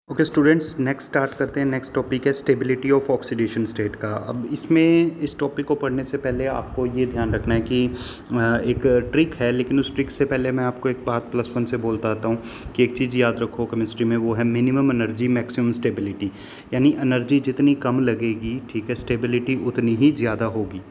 Okay students, next start करते हैं। Next topic है स्टेबिलिटी ऑफ ऑक्सीडेशन स्टेट का। अब इसमें इस टॉपिक को पढ़ने से पहले आपको ये ध्यान रखना है कि एक ट्रिक है, लेकिन उस ट्रिक से पहले मैं आपको एक बात +1 से बोलता आता हूँ कि एक चीज़ याद रखो केमिस्ट्री में, वो है मिनिमम एनर्जी मैक्सिमम स्टेबिलिटी। यानी एनर्जी जितनी कम लगेगी, ठीक है, स्टेबिलिटी उतनी ही ज़्यादा होगी।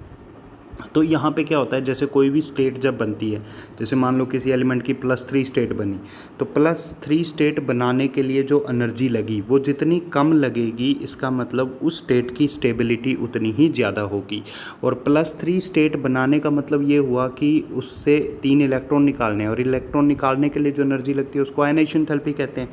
तो यहाँ पे क्या होता है, जैसे कोई भी स्टेट जब बनती है, जैसे मान लो किसी एलिमेंट की +3 स्टेट बनी, तो +3 स्टेट बनाने के लिए जो एनर्जी लगी वो जितनी कम लगेगी, इसका मतलब उस स्टेट की स्टेबिलिटी उतनी ही ज़्यादा होगी। और +3 स्टेट बनाने का मतलब ये हुआ कि उससे 3 इलेक्ट्रॉन निकालने हैं, और इलेक्ट्रॉन निकालने के लिए जो एनर्जी लगती है उसको आयनाइजेशन एंथैल्पी कहते हैं।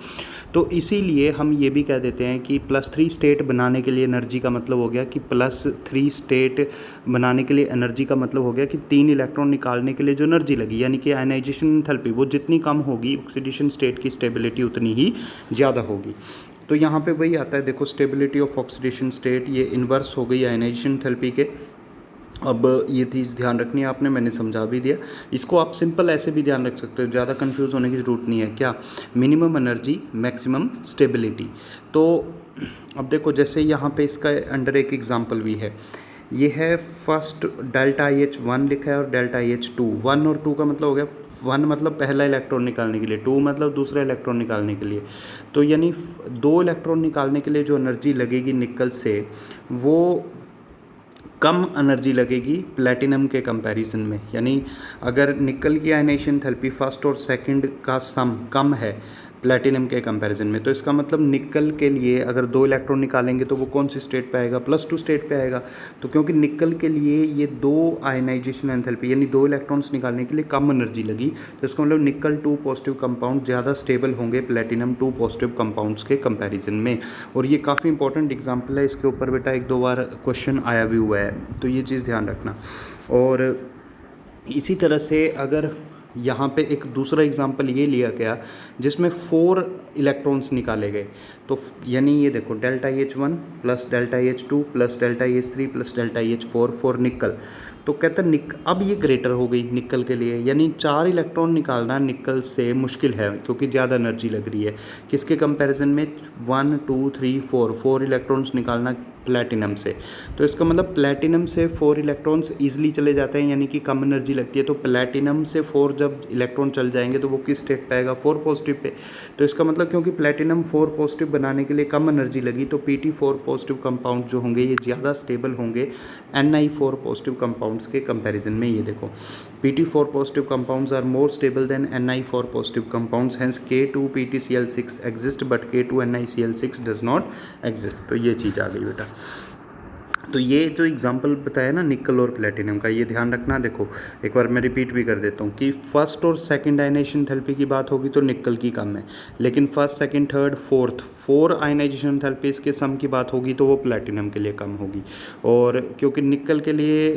तो इसीलिए हम ये भी कह देते हैं कि +3 स्टेट बनाने के लिए एनर्जी का मतलब हो गया कि +3 स्टेट बनाने के लिए एनर्जी का मतलब हो गया कि 3 इलेक्ट्रॉन निकालने के लिए जो एनर्जी लगी, यानी कि आयनाइजेशन एंथैल्पी वो जितनी कम होगी, ऑक्सीडेशन स्टेट की स्टेबिलिटी उतनी ही ज़्यादा होगी। तो यहाँ पे वही आता है, देखो स्टेबिलिटी ऑफ ऑक्सीडेशन स्टेट ये इन्वर्स हो गई आयनाइजेशन एंथैल्पी के। अब ये चीज़ ध्यान रखनी है आपने, मैंने समझा भी दिया। इसको आप सिंपल ऐसे भी ध्यान रख सकते हो, ज़्यादा कंफ्यूज होने की ज़रूरत नहीं है। क्या? Minimum energy maximum stability. तो अब देखो, जैसे यहाँ पे इसका अंडर एक एग्जांपल भी है, ये है फर्स्ट ΔH1 लिखा है और ΔH2। 1 और 2 का मतलब हो गया, 1 मतलब पहला इलेक्ट्रॉन निकालने के लिए, 2 मतलब दूसरा इलेक्ट्रॉन निकालने के लिए। तो यानी 2 इलेक्ट्रॉन निकालने के लिए जो एनर्जी लगेगी निकल से, वो कम एनर्जी लगेगी प्लेटिनम के कंपैरिजन में। यानी अगर निकल की आयनाइजेशन एंथैल्पी फर्स्ट और सेकंड का सम कम है प्लेटिनम के कंपैरिजन में, तो इसका मतलब निकल के लिए अगर 2 इलेक्ट्रॉन निकालेंगे तो वो कौन सी स्टेट पे आएगा? +2 स्टेट पे आएगा। तो क्योंकि निकल के लिए ये 2 आयनाइजेशन एंथैल्पी यानी 2 इलेक्ट्रॉन्स निकालने के लिए कम एनर्जी लगी, तो इसका मतलब निकल 2 पॉजिटिव कंपाउंड ज़्यादा स्टेबल होंगे प्लेटिनम 2 पॉजिटिव कंपाउंड्स के कंपैरिजन में। और ये काफ़ी इंपॉर्टेंट एग्जाम्पल है, इसके ऊपर बेटा 1-2 बार क्वेश्चन आया भी हुआ है, तो ये चीज़ ध्यान रखना। और इसी तरह से अगर यहाँ पे एक दूसरा एग्जांपल ये लिया गया जिसमें 4 इलेक्ट्रॉन्स निकाले गए, तो यानी ये देखो ΔH1 plus ΔH2 plus ΔH3 plus ΔH4 for निकल। तो कहते हैं अब ये ग्रेटर हो गई निकल के लिए, यानी 4 इलेक्ट्रॉन निकालना निकल से मुश्किल है क्योंकि ज़्यादा एनर्जी लग रही है। किसके कंपैरिजन में? 1 2 3 4 इलेक्ट्रॉन्स निकालना प्लेटिनम से। तो इसका मतलब प्लेटिनम से 4 इलेक्ट्रॉन्स ईजिली चले जाते हैं, यानी कि कम एनर्जी लगती है। तो प्लेटिनम से 4 जब इलेक्ट्रॉन चल जाएंगे तो वो किस स्टेट पे आएगा? 4 पॉजिटिव पे। तो इसका मतलब क्योंकि प्लेटिनम 4 पॉजिटिव बनाने के लिए कम एनर्जी लगी, तो Pt4 पॉजिटिव कंपाउंड जो होंगे ये ज़्यादा स्टेबल होंगे Ni4 पॉजिटिव कंपाउंड्स के कंपैरिजन में। ये देखो Pt4 positive compounds are more stable than Ni4 positive compounds, hence K2PtCl6 exist but K2NiCl6 does not exist. तो ये चीज़ आ गई बेटा। तो ये जो एग्जांपल बताया ना निकल और प्लेटिनम का, ये ध्यान रखना। देखो एक बार मैं रिपीट भी कर देता हूँ कि फर्स्ट और सेकंड आयनाइजेशन एंथैल्पी की बात होगी तो निकल की कम है, लेकिन first second third fourth 4 ionization enthalpies के सम की बात होगी तो वो प्लेटिनम के लिए कम होगी। और क्योंकि निकल के लिए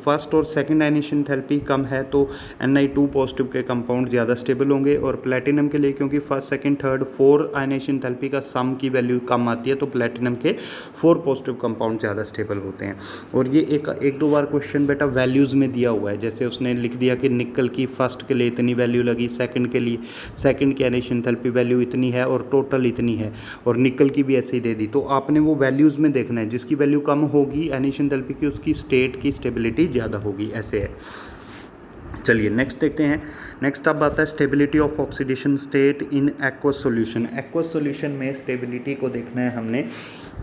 फर्स्ट और सेकंड आयनाइजेशन एंथैल्पी कम है तो Ni2 पॉजिटिव के कंपाउंड ज़्यादा स्टेबल होंगे, और प्लेटिनम के लिए क्योंकि first second third 4 ionization enthalpy का सम की वैल्यू कम आती है, तो प्लेटिनम के 4 पॉजिटिव कंपाउंड ज़्यादा स्टेबल होते हैं। और ये एक दो बार क्वेश्चन बेटा वैल्यूज़ में दिया हुआ है, जैसे उसने लिख दिया कि निकल की फर्स्ट के लिए इतनी वैल्यू लगी, सेकंड के लिए सेकंड की आयनाइजेशन एंथैल्पी वैल्यू इतनी है और टोटल इतनी है, और निकल की भी ऐसे ही दे दी। तो आपने वो वैल्यूज़ में देखना है, जिसकी वैल्यू कम होगी आयनाइजेशन एंथैल्पी की, उसकी स्टेट की स्टेबिलिटी ज़्यादा होगी, ऐसे है। चलिए नेक्स्ट देखते हैं। नेक्स्ट अब आता है stability of oxidation state in aqueous solution. Aqueous solution में स्टेबिलिटी को देखना है हमने।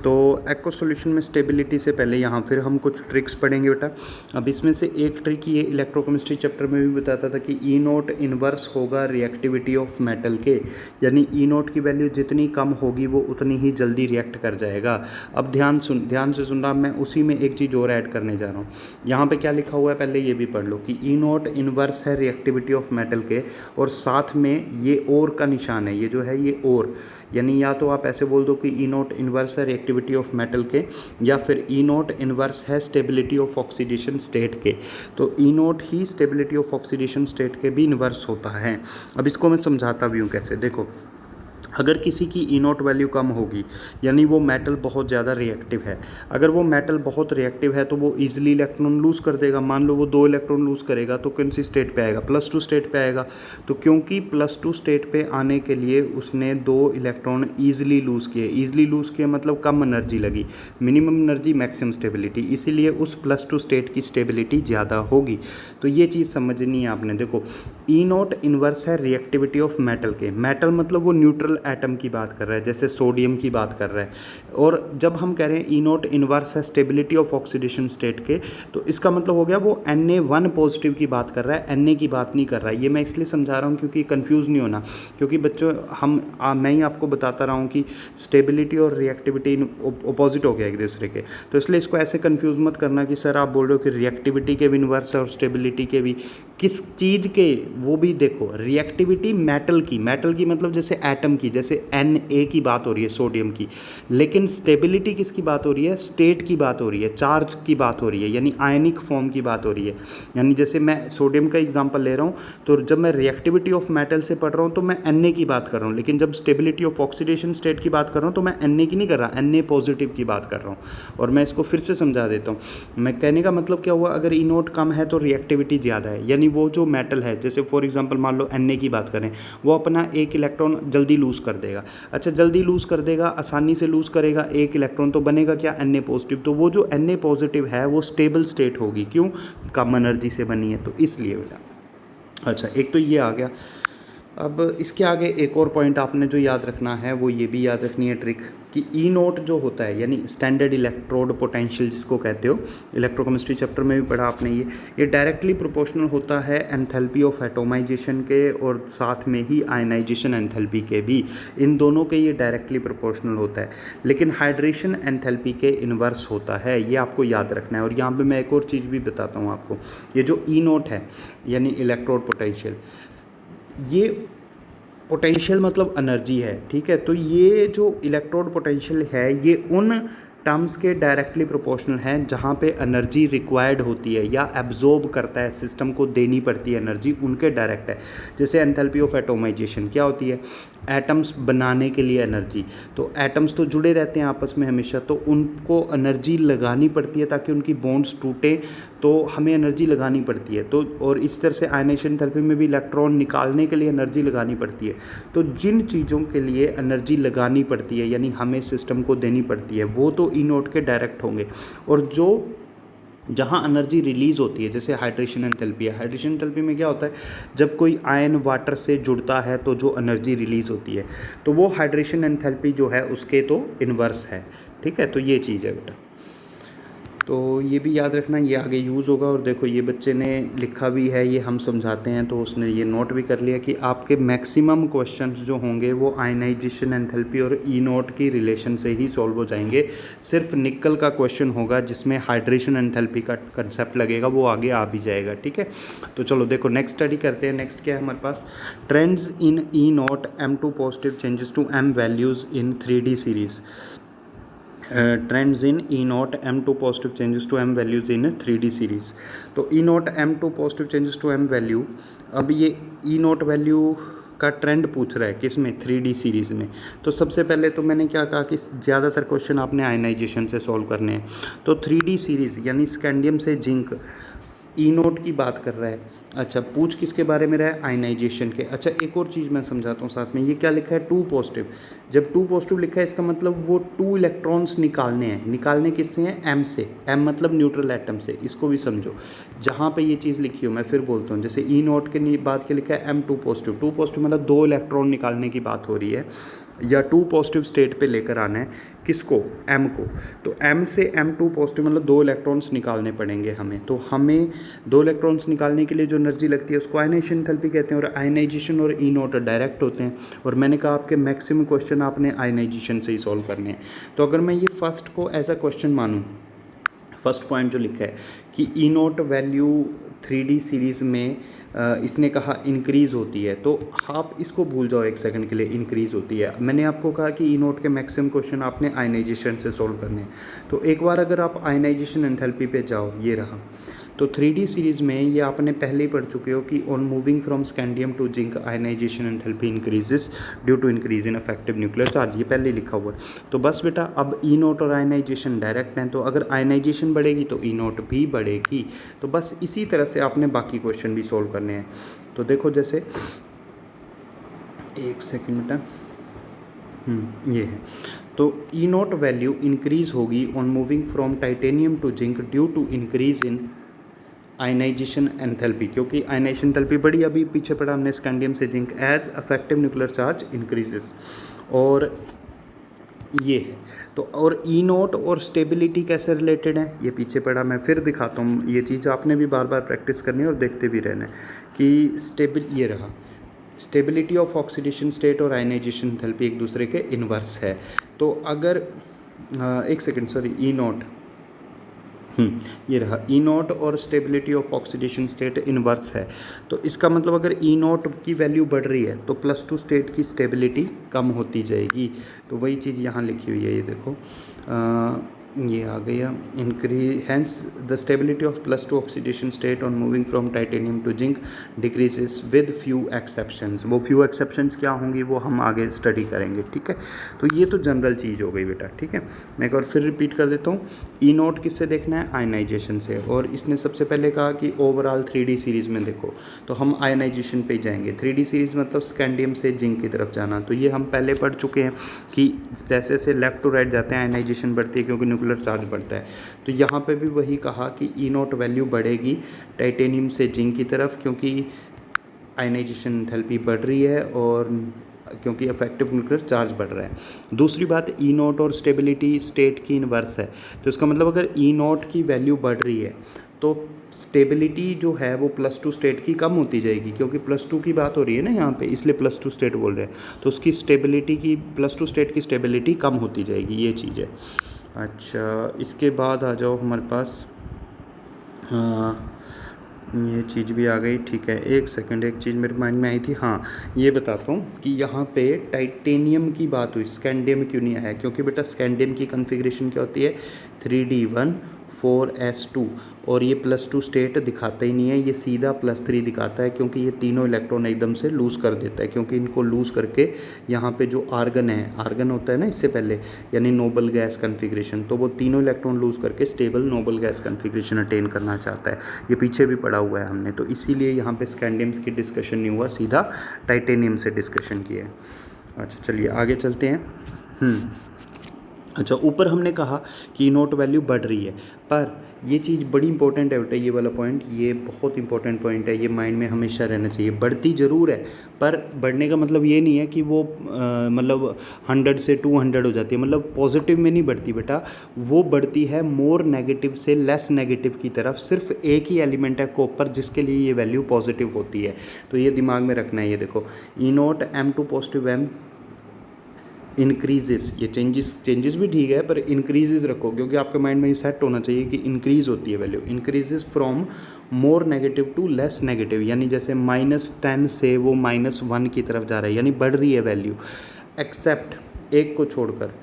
तो एक्वस सॉल्यूशन में स्टेबिलिटी से पहले यहाँ फिर हम कुछ ट्रिक्स पढ़ेंगे बेटा। अब इसमें से एक ट्रिक ये इलेक्ट्रोकेमिस्ट्री चैप्टर में भी बताता था कि E0 इन्वर्स होगा रिएक्टिविटी ऑफ मेटल के, यानी E0 की वैल्यू जितनी कम होगी वो उतनी ही जल्दी रिएक्ट कर जाएगा। अब ध्यान से सुनना, मैं उसी में एक चीज़ और ऐड करने जा रहा हूँ। यहाँ पे क्या लिखा हुआ है पहले ये भी पढ़ लो कि E0 इन्वर्स है रिएक्टिविटी ऑफ मेटल के, और साथ में ये और का निशान है, ये जो है ये और, यानी या तो आप ऐसे बोल दो कि E0 इन्वर्स है रिएक्टिविटी ऑफ मेटल के, या फिर E0 इन्वर्स है स्टेबिलिटी ऑफ ऑक्सीडेशन स्टेट के। तो E0 he stability of oxidation state के भी इन्वर्स होता है। अब इसको मैं समझाता भी हूँ कैसे, देखो अगर किसी की ई नॉट वैल्यू कम होगी यानी वो मेटल बहुत ज़्यादा रिएक्टिव है। अगर वो मेटल बहुत रिएक्टिव है तो वो ईजिली इलेक्ट्रॉन लूज़ कर देगा। मान लो वो 2 इलेक्ट्रॉन लूज़ करेगा तो कौन सी स्टेट पे आएगा, +2 स्टेट पे आएगा। तो क्योंकि +2 स्टेट पे आने के लिए उसने 2 इलेक्ट्रॉन ईजिली लूज़ किए। ईजिली लूज़ किए मतलब कम एनर्जी लगी, मिनिमम एनर्जी मैक्सिमम स्टेबिलिटी, इसीलिए उस +2 स्टेट की स्टेबिलिटी ज़्यादा होगी। तो ये चीज़ समझनी है आपने। देखो ई नॉट इन्वर्स है रिएक्टिविटी ऑफ मेटल के। मेटल मतलब वो न्यूट्रल एटम की बात कर रहा है, जैसे सोडियम की बात कर रहा है। और जब हम कह रहे हैं ई नॉट इन्वर्स है स्टेबिलिटी ऑफ ऑक्सीडेशन स्टेट के, तो इसका मतलब हो गया वो Na1 पॉजिटिव की बात कर रहा है, Na की बात नहीं कर रहा है। ये मैं इसलिए समझा रहा हूँ क्योंकि कंफ्यूज नहीं होना, क्योंकि बच्चों मैं ही आपको बताता रहा हूँ कि स्टेबिलिटी और रिएक्टिविटी अपोजिट हो गया एक दूसरे के। तो इसलिए इसको ऐसे कंफ्यूज मत करना कि सर आप बोल रहे हो कि रिएक्टिविटी के भी इन्वर्स है और स्टेबिलिटी के भी। किस चीज़ के, वो भी देखो। रिएक्टिविटी मेटल की मतलब जैसे एटम की, जैसे Na की बात हो रही है सोडियम की। लेकिन स्टेबिलिटी किसकी बात हो रही है, स्टेट की बात हो रही है, चार्ज की बात हो रही है, यानी आयनिक फॉर्म की बात हो रही है। यानी जैसे मैं सोडियम का एग्जांपल ले रहा हूँ, तो जब मैं रिएक्टिविटी ऑफ मेटल से पढ़ रहा हूँ तो मैं Na की बात कर रहा हूँ। लेकिन जब स्टेबिलिटी ऑफ ऑक्सीडेशन स्टेट की बात कर रहा हूँ तो मैं Na की नहीं कर रहा, Na पॉजिटिव की बात कर रहा हूँ। और मैं इसको फिर से समझा देता हूँ। मैं कहने का मतलब क्या हुआ, अगर ई नोट कम है तो रिएक्टिविटी ज़्यादा है, यानी वो जो मेटल है, जैसे फॉर एग्जांपल मान लो Na की बात करें, वो अपना एक इलेक्ट्रॉन जल्दी लूज़ कर देगा। अच्छा, जल्दी लूज़ कर देगा, आसानी से लूज़ करेगा एक इलेक्ट्रॉन, तो बनेगा क्या, Na पॉजिटिव। तो वो जो Na पॉजिटिव है वो स्टेबल स्टेट होगी। क्यों, कम एनर्जी से बनी है, तो इसलिए बेटा। अच्छा, एक तो ये आ गया। अब इसके आगे एक और पॉइंट आपने जो याद रखना है वो ये भी याद रखनी है ट्रिक, कि ई नोट जो होता है यानी स्टैंडर्ड इलेक्ट्रोड पोटेंशियल जिसको कहते हो, इलेक्ट्रोकेमिस्ट्री चैप्टर में भी पढ़ा आपने ये डायरेक्टली प्रोपोर्शनल होता है एंथैल्पी ऑफ एटोमाइजेशन के, और साथ में ही आयनाइजेशन एंथैल्पी के भी। इन दोनों के ये डायरेक्टली प्रोपोर्शनल होता है। लेकिन हाइड्रेशन एंथैल्पी के इन्वर्स होता है, ये आपको याद रखना है। और यहाँ पर मैं एक और चीज़ भी बताता हूँ आपको। ये जो ई नोट है यानी इलेक्ट्रोड पोटेंशियल, ये पोटेंशियल मतलब एनर्जी है, ठीक है। तो ये जो इलेक्ट्रोड पोटेंशियल है ये उन टर्म्स के डायरेक्टली प्रोपोर्शनल हैं जहाँ पे एनर्जी रिक्वायर्ड होती है या एब्जॉर्ब करता है, सिस्टम को देनी पड़ती है एनर्जी, उनके डायरेक्ट है। जैसे एंथैल्पी ऑफ एटोमाइजेशन क्या होती है, एटम्स बनाने के लिए एनर्जी। तो एटम्स तो जुड़े रहते हैं आपस में हमेशा, तो उनको एनर्जी लगानी पड़ती है ताकि उनकी बॉन्ड्स टूटे, तो हमें एनर्जी लगानी पड़ती है। तो और इस तरह से आयनेशन थेरेपी में भी इलेक्ट्रॉन निकालने के लिए एनर्जी लगानी पड़ती है। तो जिन चीज़ों के लिए एनर्जी लगानी पड़ती है यानी हमें सिस्टम को देनी पड़ती है, वो तो ई नोट के डायरेक्ट होंगे। और जो जहाँ एनर्जी रिलीज़ होती है, जैसे हाइड्रेशन एंथैल्पी है। हाइड्रेशन एंथैल्पी में क्या होता है, जब कोई आयन वाटर से जुड़ता है तो जो एनर्जी रिलीज़ होती है, तो वो हाइड्रेशन एंथैल्पी जो है उसके तो इन्वर्स है, ठीक है। तो ये चीज़ है बेटा, तो ये भी याद रखना, ये आगे यूज़ होगा। और देखो ये बच्चे ने लिखा भी है, ये हम समझाते हैं तो उसने ये नोट भी कर लिया कि आपके मैक्सिमम क्वेश्चंस जो होंगे वो आयनाइजेशन एंथैल्पी और ई नोट की रिलेशन से ही सॉल्व हो जाएंगे। सिर्फ निकल का क्वेश्चन होगा जिसमें हाइड्रेशन एंथैल्पी का कंसेप्ट लगेगा, वो आगे आ भी जाएगा, ठीक है। तो चलो देखो नेक्स्ट स्टडी करते हैं। नेक्स्ट क्या है हमारे पास, trends in E naught M2 positive changes to M values in 3D series. Trends in E naught M2 positive changes to M values in 3D series. तो E naught M2 positive changes to M value, अब ये E naught value का trend पूछ रहा है किस में, 3D series में। तो सबसे पहले तो मैंने क्या कहा कि ज़्यादातर क्वेश्चन आपने आयनाइजेशन से सॉल्व करने हैं। तो 3D सीरीज़ यानी स्कैंडियम से जिंक ई नोट की बात कर रहा है। अच्छा, पूछ किसके बारे में रहा है, आयनाइजेशन के। अच्छा, एक और चीज़ मैं समझाता हूँ साथ में, ये क्या लिखा है, 2 पॉजिटिव। जब 2 पॉजिटिव लिखा है इसका मतलब वो 2 इलेक्ट्रॉन्स निकालने हैं। निकालने किससे हैं, M से। M मतलब न्यूट्रल एटम से, इसको भी समझो। जहाँ पे ये चीज़ लिखी हो मैं फिर बोलता हूँ, जैसे ई नोट के बाद के लिखा है M2 पॉजिटिव। 2 पॉजिटिव मतलब 2 इलेक्ट्रॉन निकालने की बात हो रही है, या 2 पॉजिटिव स्टेट पे लेकर आना है किसको, M को। तो M से M2 पॉजिटिव मतलब 2 इलेक्ट्रॉन्स निकालने पड़ेंगे हमें। तो हमें 2 इलेक्ट्रॉन्स निकालने के लिए जो एनर्जी लगती है उसको आयनाइजेशन एंथैल्पी कहते हैं। और आयनाइजेशन और ई नोट डायरेक्ट होते हैं। और मैंने कहा आपके मैक्सिमम क्वेश्चन आपने आयनाइजेशन से ही सॉल्व करने हैं। तो अगर मैं ये फर्स्ट को एज अ क्वेश्चन मानूँ, फर्स्ट पॉइंट जो लिखा है कि ई नोट वैल्यू 3D सीरीज़ में इसने कहा इंक्रीज़ होती है, तो आप इसको भूल जाओ एक सेकंड के लिए, इंक्रीज़ होती है। मैंने आपको कहा कि ई नोट के मैक्सिमम क्वेश्चन आपने आयनाइजेशन से सॉल्व करने हैं। तो एक बार अगर आप आयनाइजेशन एंथैल्पी पे जाओ, ये रहा, तो 3D सीरीज़ में ये आपने पहले ही पढ़ चुके हो कि on moving from scandium to zinc ionization enthalpy increases due to increase in effective nuclear charge, ये पहले लिखा हुआ है। तो बस बेटा अब ई नोट और आयनाइजेशन डायरेक्ट हैं, तो अगर आयनाइजेशन बढ़ेगी तो ई नोट भी बढ़ेगी। तो बस इसी तरह से आपने बाकी क्वेश्चन भी सोल्व करने हैं। तो देखो जैसे एक सेकेंड बेटा, ये है, तो ई नोट वैल्यू इंक्रीज होगी on moving from titanium to zinc due to increase in ionization enthalpy, क्योंकि आयनाइजेशन एंथैल्पी बढ़ी, अभी पीछे पड़ा हमने स्कैंडियम से zinc, as effective nuclear charge increases. और ये है तो, और ई नोट और स्टेबिलिटी कैसे रिलेटेड है ये पीछे पड़ा, मैं फिर दिखाता हूँ। ये चीज़ आपने भी बार बार प्रैक्टिस करनी है और देखते भी रहना है कि ये रहा स्टेबिलिटी ऑफ ऑक्सीडेशन स्टेट और आयनाइजेशन एंथैल्पी एक दूसरे के इन्वर्स है। तो अगर एक सेकेंड, सॉरी, ई नोट, ये रहा ई नोट और stability of oxidation state inverse है। तो इसका मतलब अगर ई नोट की वैल्यू बढ़ रही है तो +2 स्टेट की स्टेबिलिटी कम होती जाएगी। तो वही चीज़ यहाँ लिखी हुई है, ये देखो, ये आ गया, increase hence the stability of +2 oxidation state on moving from titanium to zinc decreases with few exceptions. वो फ्यू एक्सेप्शंस क्या होंगी वो हम आगे स्टडी करेंगे, ठीक है। तो ये तो जनरल चीज़ हो गई बेटा, ठीक है। मैं एक बार फिर रिपीट कर देता हूँ, ई नोट किससे देखना है, आयनाइजेशन से। और इसने सबसे पहले कहा कि ओवरऑल 3D सीरीज़ में देखो, तो हम आयनाइजेशन पे जाएंगे। 3D सीरीज़ मतलब स्कैंडियम से जिंक की तरफ जाना, तो ये हम पहले पढ़ चुके हैं कि जैसे जैसे लेफ्ट टू राइट जाते हैं आयनाइजेशन बढ़ती है क्योंकि न्यूक्लियर चार्ज बढ़ता है। तो यहाँ पे भी वही कहा कि ई नोट वैल्यू बढ़ेगी टाइटेनियम से जिंक की तरफ, क्योंकि आयनाइजेशन एंथैल्पी बढ़ रही है और क्योंकि इफेक्टिव न्यूक्लियर चार्ज बढ़ रहा है। दूसरी बात, ई नोट और स्टेबिलिटी स्टेट की इन्वर्स है। तो इसका मतलब अगर ई नोट की वैल्यू बढ़ रही है तो स्टेबिलिटी जो है वो +2 स्टेट की कम होती जाएगी, क्योंकि +2 की बात हो रही है ना यहाँ पे, इसलिए +2 स्टेट बोल रहे हैं। तो उसकी स्टेबिलिटी की +2 स्टेट की स्टेबिलिटी कम होती जाएगी, ये चीज़ है। अच्छा, इसके बाद आ जाओ हमारे पास, ये चीज़ भी आ गई, ठीक है। एक सेकंड, एक चीज़ मेरे माइंड में आई थी, हाँ, ये बताता हूँ कि यहाँ पे टाइटेनियम की बात हुई, स्कैंडियम क्यों नहीं आया, क्योंकि बेटा स्कैंडियम की कॉन्फ़िगरेशन क्या होती है, 3D1 4s2, और ये +2 स्टेट दिखाता ही नहीं है, ये सीधा +3 दिखाता है, क्योंकि ये तीनों इलेक्ट्रॉन एकदम से लूज़ कर देता है। क्योंकि इनको लूज़ करके यहाँ पे जो आर्गन है, आर्गन होता है ना इससे पहले, यानी नोबल गैस कन्फिग्रेशन, तो वो तीनों इलेक्ट्रॉन लूज़ करके stable noble gas configuration attain करना चाहता है। ये पीछे भी पढ़ा हुआ है हमने, तो इसीलिए यहाँ पर स्कैंडियम्स की डिस्कशन नहीं हुआ, सीधा टाइटेनियम से डिस्कशन किया है। अच्छा चलिए आगे चलते हैं। अच्छा, ऊपर हमने कहा कि ई नोट वैल्यू बढ़ रही है, पर ये चीज़ बड़ी इंपॉर्टेंट है बेटा, ये वाला पॉइंट, ये बहुत इंपॉर्टेंट पॉइंट है, ये माइंड में हमेशा रहना चाहिए। बढ़ती ज़रूर है, पर बढ़ने का मतलब ये नहीं है कि वो मतलब 100 से 200 हो जाती है, मतलब पॉजिटिव में नहीं बढ़ती बेटा, वो बढ़ती है मोर नेगेटिव से लेस नेगेटिव की तरफ। सिर्फ एक ही एलिमेंट है कॉपर जिसके लिए ये वैल्यू पॉजिटिव होती है, तो ये दिमाग में रखना है। ये देखो, E naught M2 positive M increases, ये चेंजेस भी ठीक है, पर इंक्रीजेस रखो, क्योंकि आपके माइंड में ये सेट होना चाहिए कि इंक्रीज़ होती है value. Increases from more negative to less negative, यानी जैसे -10 से वो -1 की तरफ जा रहा है, यानी बढ़ रही है वैल्यू। एक्सेप्ट, एक को छोड़कर,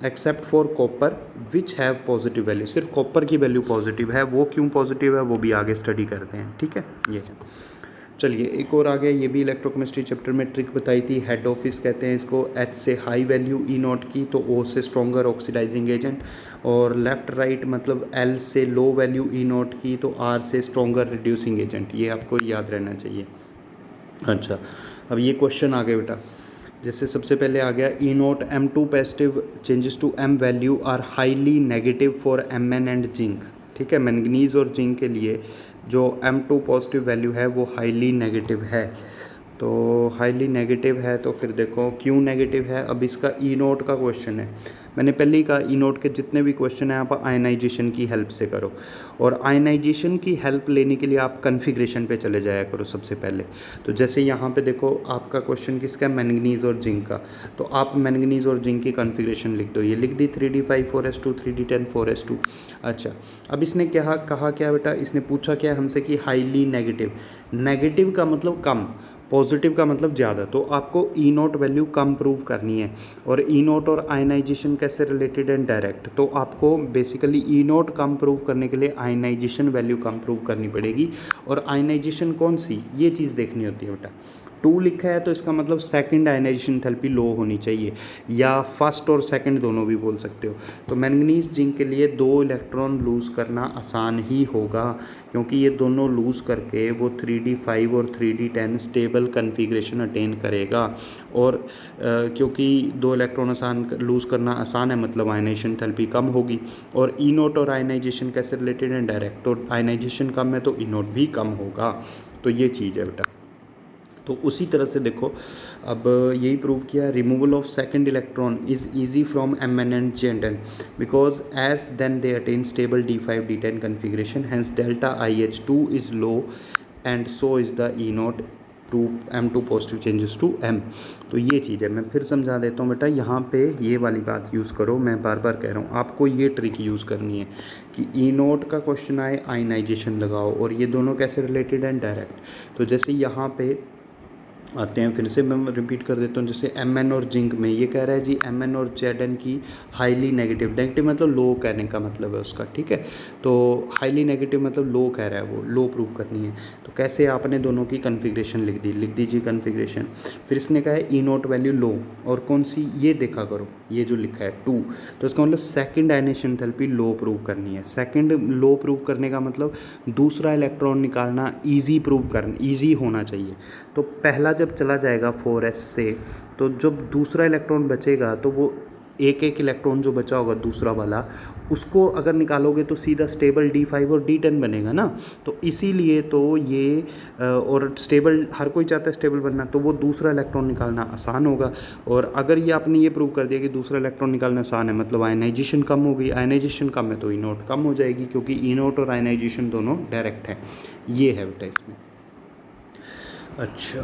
except for copper which have positive value, सिर्फ कॉपर की वैल्यू पॉजिटिव है, वो क्यों पॉजिटिव है वो भी आगे स्टडी करते हैं, ठीक है। ये है, चलिए एक और आ गया, ये भी इलेक्ट्रोकेमिस्ट्री चैप्टर में ट्रिक बताई थी, हेड ऑफिस कहते हैं इसको। H से हाई वैल्यू ई नोट की तो O से स्ट्रॉन्गर ऑक्सीडाइजिंग एजेंट, और लेफ़्ट राइट मतलब L से लो वैल्यू ई नोट की तो R से स्ट्रॉन्गर रिड्यूसिंग एजेंट, ये आपको याद रहना चाहिए। अच्छा, अब ये क्वेश्चन आ गया बेटा, जैसे सबसे पहले आ गया E naught M2 positive changes to M value are highly negative for Mn and zinc, ठीक है। मैंगनीज़ और जिंक के लिए जो M2 पॉजिटिव वैल्यू है वो हाईली नेगेटिव है। तो हाईली नेगेटिव है तो फिर देखो क्यों नेगेटिव है। अब इसका ई नोट का क्वेश्चन है, मैंने पहले ही कहा ई नोट के जितने भी क्वेश्चन हैं आप आयनाइजेशन की हेल्प से करो, और आयनाइजेशन की हेल्प लेने के लिए आप कन्फिग्रेशन पे चले जाया करो सबसे पहले। तो जैसे यहाँ पे देखो आपका क्वेश्चन किसका है, मैंगनीज़ और जिंक का, तो आप मैंगनीज़ और जिंक की कन्फिग्रेशन लिख दो, ये लिख दी 3d5 4s2 3d10 4s2। अच्छा, अब इसने क्या कहा क्या बेटा, इसने पूछा क्या हमसे कि हाईली नेगेटिव, नेगेटिव का मतलब कम, पॉजिटिव का मतलब ज़्यादा, तो आपको ई नोट वैल्यू कम प्रूव करनी है। और ई नोट और आयनाइजेशन कैसे रिलेटेड एंड डायरेक्ट, तो आपको बेसिकली ई नोट कम प्रूव करने के लिए आयनाइजेशन वैल्यू कम प्रूव करनी पड़ेगी। और आयनाइजेशन कौन सी, ये चीज़ देखनी होती है बेटा। 2 लिखा है तो इसका मतलब सेकंड आयनाइजेशन एंथैल्पी लो होनी चाहिए, या फर्स्ट और सेकंड दोनों भी बोल सकते हो। तो मैंगनीज जिंक के लिए 2 इलेक्ट्रॉन लूज़ करना आसान ही होगा, क्योंकि ये दोनों लूज़ करके वो 3d5 और 3d10 स्टेबल कन्फिग्रेशन अटेन करेगा। और क्योंकि 2 इलेक्ट्रॉन लूज़ करना आसान है, मतलब आयनाइजेशन एंथैल्पी कम होगी। और ई नोट और आयनाइजेशन कैसे रिलेटेड है, डायरेक्ट। तो आयनाइजेशन कम है तो ई नोट भी कम होगा। तो ये चीज़ है बेटा। तो उसी तरह से देखो, अब यही प्रूव किया, removal of second electron is easy from M N and Gn10 because as then they attain stable D5 D10 configuration, hence delta IH2 is low and so is the E naught to M2 positive changes to M। तो ये चीज़ है, मैं फिर समझा देता हूँ बेटा। यहाँ पे ये वाली बात यूज़ करो, मैं बार बार कह रहा हूँ आपको ये ट्रिक यूज़ करनी है कि ई नोट का क्वेश्चन आए आयनाइजेशन लगाओ, और ये दोनों कैसे रिलेटेड हैं, डायरेक्ट। तो जैसे यहाँ पे आते हैं, फिर से मैं रिपीट कर देता हूँ। जैसे Mn और जिंक में ये कह रहा है जी Mn और Zn की हाईली नेगेटिव, नेगेटिव मतलब लो कहने का मतलब है उसका, ठीक है। तो हाईली नेगेटिव मतलब लो कह रहा है, वो लो प्रूव करनी है। तो कैसे आपने दोनों की कन्फिग्रेशन लिख दीजिए कन्फिग्रेशन। फिर इसने कहा है ई नोट वैल्यू लो, और कौन सी, ये देखा करो, ये जो लिखा है 2, तो इसका मतलब सेकंड आयनेशन एंथैल्पी लो प्रूव करनी है। सेकंड लो प्रूव करने का मतलब दूसरा इलेक्ट्रॉन निकालना ईजी होना चाहिए। तो पहला जब चला जाएगा 4s से, तो जब दूसरा इलेक्ट्रॉन बचेगा तो वो एक इलेक्ट्रॉन जो बचा होगा दूसरा वाला, उसको अगर निकालोगे तो सीधा स्टेबल D5 और D10 बनेगा ना। तो इसीलिए तो ये और स्टेबल, हर कोई चाहता है स्टेबल बनना, तो वो दूसरा इलेक्ट्रॉन निकालना आसान होगा। और अगर ये आपने ये प्रूव कर दिया कि दूसरा इलेक्ट्रॉन निकालना आसान है, मतलब आयनाइजेशन कम हो गई, आयनाइजेशन कम है तो ई नोट कम हो जाएगी, क्योंकि ई नोट और आयनाइजेशन दोनों डायरेक्ट है। ये है बेटा इसमें। अच्छा,